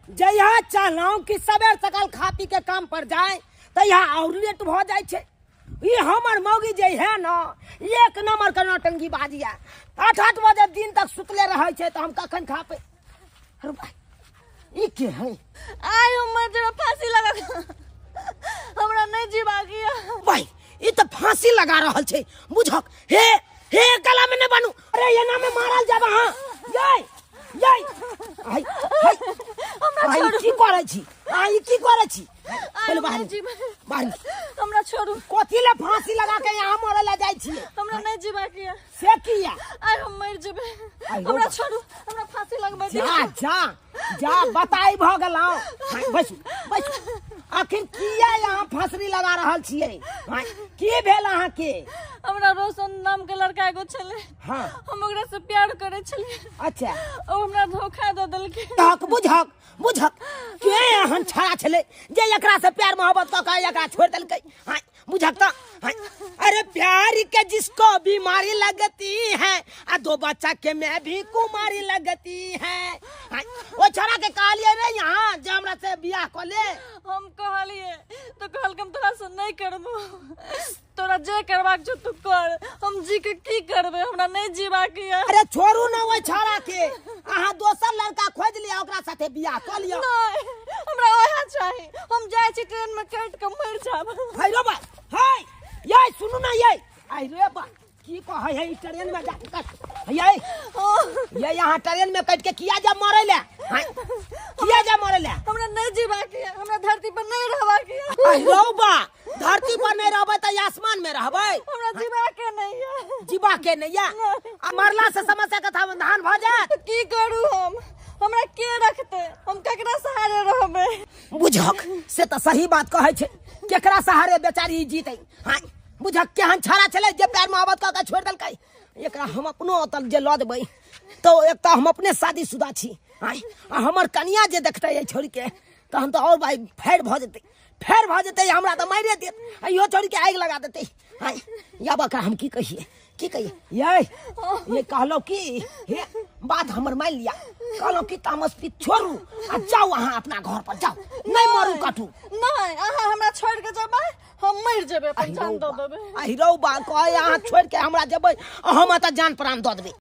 जहिया चाहलौं कि सवेर सकाल खा पी के काम पर जाए तहिया और लेट भ जाय छे। ये हमर मौगी जे है ना एक नंबर के नौटंकी बाजी है। 8-8 बजे दिन तक सुतले रहे छे तो हम कखन खा पे। अरे भाई ई के है? आय उम्र जरा फांसी लगा हमरा नहीं जीवा गया। भाई ई तो फांसी लगा रहल छे बुझक। हे गला में न बनू। अरे ये ना में मारल जाबा। हां ये आई हमरा छोड़ की करे छी? आई की करे छी? चल बाहर बाहर हमरा छोड़ू। कोथी ले फांसी लगा के यहां मरे ला जाय छी? हमरा नहीं जीवा गया। से किया? आय हम मर जेबे। हमरा छोड़ू। हमरा फांसी लगबा दे। जा बताई भ गेलौ। बस आखिर किया यहाँ फांसी लगा रहल छियै? की भेल अहाँ के? हमरा रोशन नाम के लड़का एगो छले। हां हम ओकरा से प्यार करे छलिए। अच्छा ओ हमरा धोखा द देलके। बुझक के एहन छाड़ा छले जे एकरा से प्यार मोहब्बत क के एकरा छोड़ देलकै? हां बुझक त अरे प्यार के जिसको बीमारी लगती है आ 2 बच्चा के मैं भी कुमारी लगती है। ओ छाड़ा के कहलिए रे यहाँ जे हमरा से बियाह क ले। हम कहलिए तो कहल हम तोरा से नहीं करबो। तोरा जे करबाक छ तू कर। हम जी के की करबे? हमरा नहीं जीवा के। अरे छोड़ू ना ओ छाड़ा के। अहाँ दोसर लड़का खोज लिया ओकरा साथे बियाह क लिया। नहीं हमरा ओहा चाहिए। हम जाय छी ट्रेन में कट के मर जाब। हाय रे बा हाय ये सुनू ना ये आई रे बा की कहे है ट्रेन में जा कट ये यहाँ ट्रेन में कट के किया जा मरे ले? किया जा मरे ले? हमरा नहीं जीवा के। हमरा धरती पर नहीं रहबा के। आई रो बा धरती पर नहीं रहबे त आसमान में रहबे। हमरा जीवा के नहीं है। जीवा के नहीं है? मरला से समस्या का समाधान भ जात। की करू हम? हमरा के रखते? हम केकरा सहारे रहबे? बुझक से त सही बात कहे छे। केकरा सहारे बेचारी जीते? हां बुझक केहन छाड़ा छले जे प्यार मोहब्बत क के छोड़ देलकै? एकरा हम अपनो अतल जे ल देबै तो एक त हम अपने शादीशुदा छी। हां हमर कनिया जे देखते ये छोड़ के तहन तो और भाई फेर भ जेते हमरा तो मारे दे। इहो छोड़ के आग लगा देते। हां या बकरा हम की कहिए ये कहलो कि हे बात हमर मान लिया। कहलो कि तामस पी छोड़ू आ जाओ वहां अपना घर पर जाओ। नहीं मरू काटू। नहीं अहाँ हमरा छोड़ के जेबै हम मर जेबै। अपन जान दो देबै। अहिरौ बा कहे अहाँ छोड़ के हमरा जेबै हम त जान प्राण द देबै।